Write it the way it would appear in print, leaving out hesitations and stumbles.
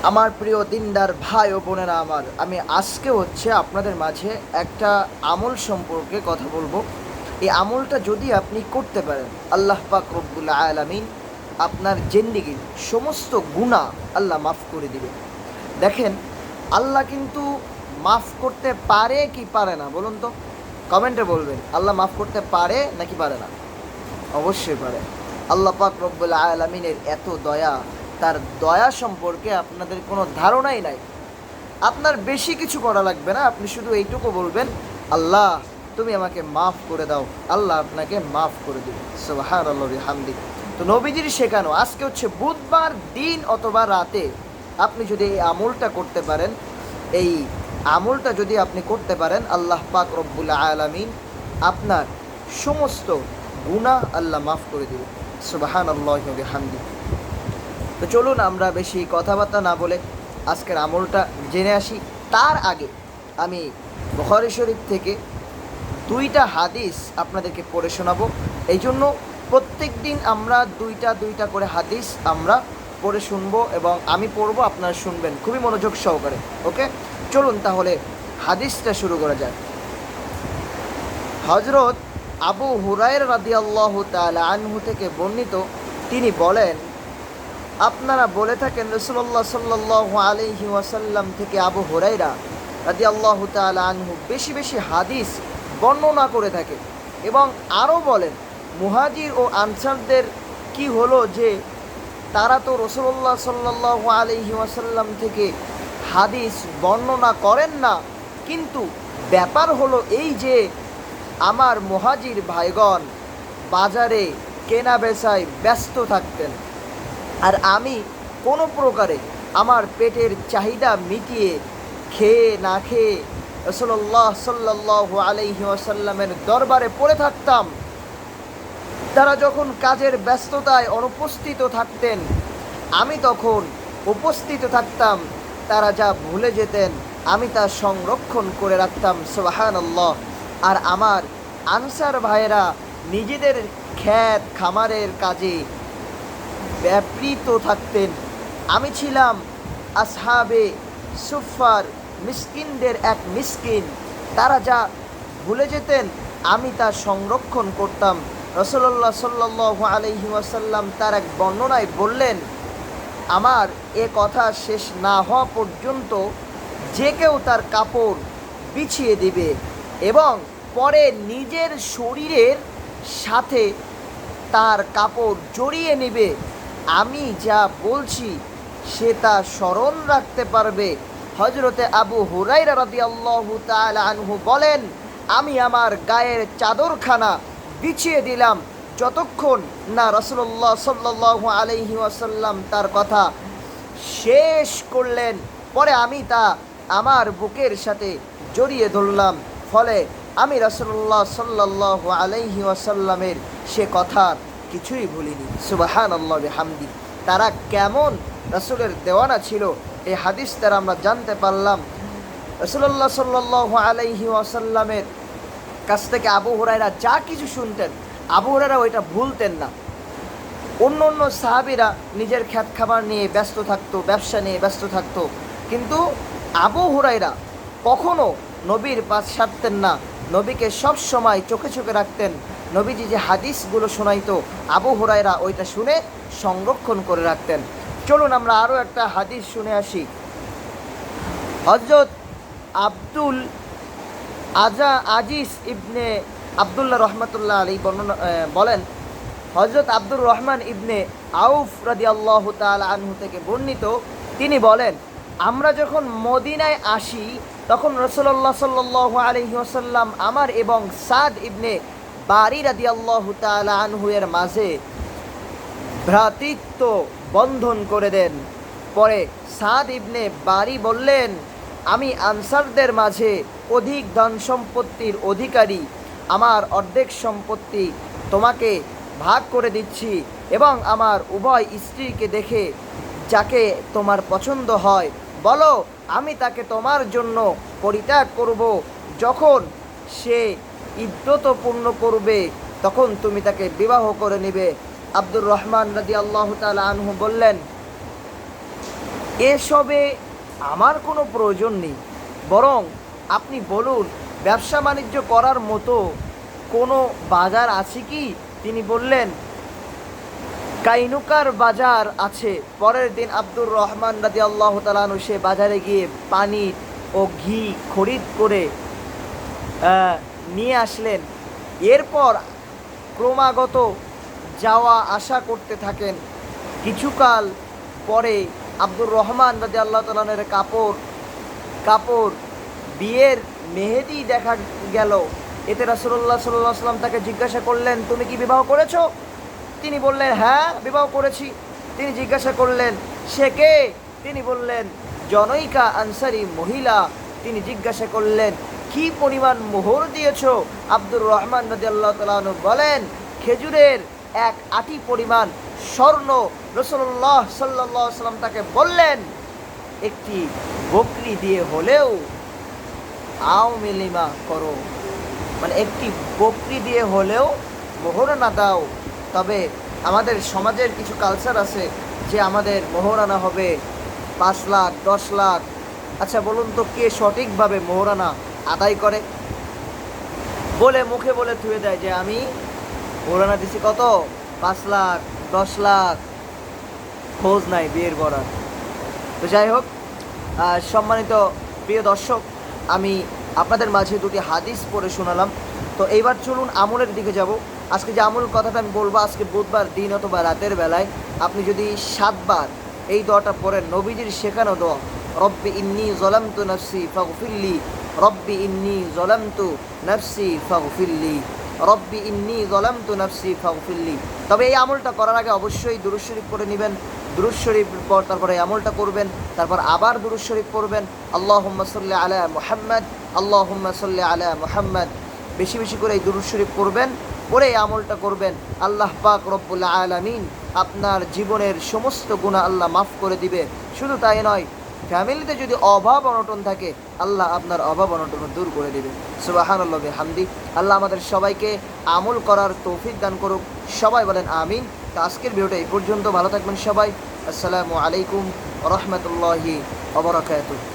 আমার প্রিয় দিনদার ভাই ও বোনেরা আমার, আমি আজকে আপনাদের মাঝে একটা আমল সম্পর্কে কথা বলবো। এই আমলটা যদি আপনি করতে পারেন, আল্লাহ পাক রব্বুল আলামিন আপনার জিন্দেগির সমস্ত গুনাহ আল্লাহ মাফ করে দিবে। দেখেন, আল্লাহ কিন্তু মাফ করতে পারে কি পারে না বলুন তো? কমেন্টে বলবেন, আল্লাহ মাফ করতে পারে নাকি পারে না? অবশ্যই পারে। আল্লাহ পাক রব্বুল আলামিনের এত দয়া, তার দয়া সম্পর্কে আপনাদের কোনো ধারণাই নাই। আপনার বেশি কিছু করা লাগবে না, আপনি শুধু এইটুকু বলবেন, আল্লাহ তুমি আমাকে মাফ করে দাও, আল্লাহ আপনাকে মাফ করে দেবে। সুবহানাল্লাহি ওয়া বিহামদিহি। তো নবীজির শেখানো, আজকে বুধবার দিন অথবা রাতে আপনি যদি এই আমলটা করতে পারেন, এই আমলটা যদি আপনি করতে পারেন, আল্লাহ পাক রব্বুল আলামিন আপনার সমস্ত গুনাহ আল্লাহ মাফ করে দেবে। সুবহানাল্লাহি ওয়া বিহামদিহি। তো চলুন আমরা বেশি কথাবার্তা না বলে আজকের আমলটা জেনে আসি। তার আগে আমি বুখারী শরীফ থেকে দুইটা হাদিস আপনাদেরকে পড়ে শোনাবো। এই জন্য প্রত্যেক দিন আমরা দুইটা করে হাদিস আমরা পড়ে শুনবো, এবং আমি পড়বো, আপনারা শুনবেন খুবই মনোযোগ সহকারে। ওকে, চলুন তাহলে হাদিসটা শুরু করা যায়। হযরত আবু হুরায়রা রাদিয়াল্লাহু তাআলা আনহু থেকে বর্ণিত, তিনি বলেন, আপনারা বলে থাকেন রাসূলুল্লাহ সাল্লাল্লাহু আলাইহি ওয়াসাল্লাম থেকে আবু হুরায়রা রাদিয়াল্লাহু তাআলা আনহু বেশি বেশি হাদিস বর্ণনা করে থাকে, এবং আরও বলেন, মুহাজির ও আনসারদের কি হলো যে তারা তো রাসূলুল্লাহ সাল্লাল্লাহু আলাইহি ওয়াসাল্লাম থেকে হাদিস বর্ণনা করেন না, কিন্তু ব্যাপার হলো এই যে আমার মুহাজির ভাইগণ বাজারে কেনা বেচায় ব্যস্ত থাকতেন, আর আমি কোনো প্রকারে আমার পেটের চাহিদা মিটিয়ে খেয়ে না খেয়ে রাসূলুল্লাহ সাল্লাল্লাহু আলাইহি ওয়াসাল্লামের দরবারে পড়ে থাকতাম। তারা যখন কাজের ব্যস্ততায় অনুপস্থিত থাকতেন, আমি তখন উপস্থিত থাকতাম। তারা যা ভুলে যেতেন আমি তা সংরক্ষণ করে রাখতাম। সুবহানাল্লাহ। আর আমার আনসার ভাইয়েরা নিজেদের ক্ষেত খামারের কাজে ব্যাপৃত থাকতেন। আমি ছিলাম আসহাবে সুফার, মিসকিনদের এক মিসকিন। তারা যা ভুলে যেতেন আমি তা সংরক্ষণ করতাম। রাসূলুল্লাহ সাল্লাল্লাহু আলাইহি ওয়াসাল্লাম তার এক বর্ণনায় বললেন, আমার এ কথা শেষ না হওয়া পর্যন্ত যে কেউ তার কাপড় বিছিয়ে দিবে এবং পরে নিজের শরীরের সাথে তার কাপড় জড়িয়ে নেবে, আমি যা বলছি সে তা স্মরণ রাখতে পারবে। হযরতে আবু হুরায়রা রাদিয়াল্লাহু তাআলা আনহু বলেন, আমি আমার গায়ের চাদরখানা বিছিয়ে দিলাম যতক্ষণ না রাসূলুল্লাহ সাল্লাল্লাহু আলাইহি ওয়াসাল্লাম তার কথা শেষ করলেন। পরে আমি তা আমার বুকের সাথে জড়িয়ে ধরলাম, ফলে আমি রাসূলুল্লাহ সাল্লাল্লাহু আলাইহি ওয়াসাল্লামের সে কথার কিছুই ভুলিনি। সুবহানাল্লাহি বিহামদি। তারা কেমন রাসূলের দেওয়ানা ছিল, এই হাদিস দ্বারা আমরা জানতে পারলাম। রাসূলুল্লাহ সাল্লাল্লাহু আলাইহি ওয়াসাল্লামের কাছ থেকে আবু হুরায়রা যা কিছু শুনতেন, আবু হুরায়রা ওইটা ভুলতেন না। অন্য অন্য সাহাবীরা নিজের খ্যাত খাবার নিয়ে ব্যস্ত থাকতো, ব্যবসা নিয়ে ব্যস্ত থাকতো, কিন্তু আবু হুরায়রা কখনো নবীর পাশ ছাড়তেন না। নবীকে সব সময় চোখে চোখে রাখতেন। নবীজি যে হাদিসগুলো শোনাইতো, আবু হুরায়রা ওইটা শুনে সংরক্ষণ করে রাখতেন। চলুন আমরা আরও একটা হাদিস শুনে আসি। হযরত আব্দুল আজিজ ইবনে আব্দুল্লাহ রহমাতুল্লাহ আলাইহি বলেন, হযরত আব্দুর রহমান ইবনে আউফ রাদিয়াল্লাহু তাআলা আনহু থেকে বর্ণিত, তিনি বলেন, আমরা যখন মদিনায় আসি তখন রাসূলুল্লাহ সাল্লাল্লাহু আলাইহি ওয়াসাল্লাম আমার এবং সাদ ইবনে বারি রাদিয়াল্লাহু তাআলা আনহু এর মাঝে ভ্রাতৃত্ব বন্ধন করে দেন। পরে সাদ ইবনে বারি বললেন, আমি আনসারদের মাঝে অধিক ধন সম্পত্তির অধিকারী, আমার অর্ধেক সম্পত্তি তোমাকে ভাগ করে দিচ্ছি, এবং আমার উভয় স্ত্রীকে দেখে যাকে তোমার পছন্দ হয় বলো, আমি তাকে তোমার জন্য পরিত্যাগ করব। যখন সে ইদ্যত পূর্ণ করবে তখন তুমি তাকে বিবাহ করে নেবে। আব্দুর রহমান রাদিয়াল্লাহু তাআলা আনহু বললেন, এসবে আমার কোনো প্রয়োজন নেই, বরং আপনি বলুন ব্যবসা বাণিজ্য করার মতো কোনো বাজার আছে কি? তিনি বললেন কাইনুকার বাজার আছে। পরের দিন আব্দুর রহমান রাদিয়াল্লাহু তাআলা আনহু সে বাজারে গিয়ে পানি ও ঘি খরিদ করে নিয়ে আসলেন। এরপর ক্রমাগত যাওয়া আসা করতে থাকেন। কিছুকাল পরে আব্দুর রহমান রাদিয়াল্লাহু তাআলা আনহুর কাপড় বিয়ের মেহেদি দেখা গেল। এতে রাসূলুল্লাহ সাল্লাল্লাহু আলাইহি ওয়াসাল্লাম তাকে জিজ্ঞাসা করলেন, তুমি কি বিবাহ করেছো? তিনি বললেন, হ্যাঁ বিবাহ করেছি। তিনি জিজ্ঞাসা করলেন, সে কে? তিনি বললেন, জনৈকা আনসারী মহিলা। তিনি জিজ্ঞাসা করলেন, কি পরিমাণ মোহর দিয়েছো? আব্দুর রহমান রাদিয়াল্লাহু তাআলা আনহু বলেন, খেজুরের এক আটি পরিমাণ স্বর্ণ। রাসূলুল্লাহ সাল্লাল্লাহু আলাইহি ওয়াসাল্লাম তাকে বললেন, একটি বকরি দিয়ে হলেও আওমিলিমা করো, মানে একটি বকরি দিয়ে হলেও মোহরানা দাও। তবে আমাদের সমাজের কিছু কালচার আছে যে আমাদের মোহরানা হবে 5 লাখ 10 লাখ। আচ্ছা বলুন তো, কে সঠিকভাবে মোহরানা আদায় করে? বলে মুখে বলে থুয়ে দেয় যে আমি মোহরানা দিছি কত, 5 লাখ 10 লাখ, খোঁজ নাই বিয়ের করার। তো যাই হোক, সম্মানিত প্রিয় দর্শক, আমি আপনাদের মাঝে দুটি হাদিস পড়ে শোনালাম। তো এইবার চলুন আমলের দিকে যাব। আজকে যে আমল কথাটা আমি বলবো, আজকে বুধবার দিন অথবা রাতের বেলায় আপনি যদি 7 বার এই দোয়াটা পড়েন, নবীজির শেখানো দোয়া, রব্বি ইন্নী যলামতু নাফসি ফাগফিরলি, রব্বি ইন্নী যলামতু নাফসি ফাগফিরলি, রব্বি ইন্নী যলামতু নাফসি ফাগফিরলি। তবে এই আমলটা করার আগে অবশ্যই দুরূদ শরীফ পড়ে নেবেন। দুরূদ শরীফ পর তারপরে এই আমলটা করবেন, তারপর আবার দুরূদ শরীফ পড়বেন, আল্লাহুম্মা সাল্লি আলা মুহাম্মাদ, আল্লাহুম্মা সাল্লি আলা মুহাম্মাদ। বেশি বেশি করে এই দুরূদ শরীফ পড়বেন, পরে এই আমলটা করবেন। আল্লাহ পাক রব্বুল আলামিন আপনার জীবনের সমস্ত গুনাহ আল্লাহ মাফ করে দিবে। শুধু তাই নয়, ফ্যামিলিতে যদি অভাব অনটন থাকে, আল্লাহ আপনার অভাব অনটন দূর করে দিবে। সুবহানাল্লাহি ওয়া বিহামদি। আল্লাহ আমাদের সবাইকে আমল করার তৌফিক দান করুক। সবাই বলেন আমিন। তো আজকের ভিডিওটা এই পর্যন্ত। ভালো থাকবেন সবাই। আসসালামু আলাইকুম ওয়া রাহমাতুল্লাহি ওয়া বারাকাতুহু।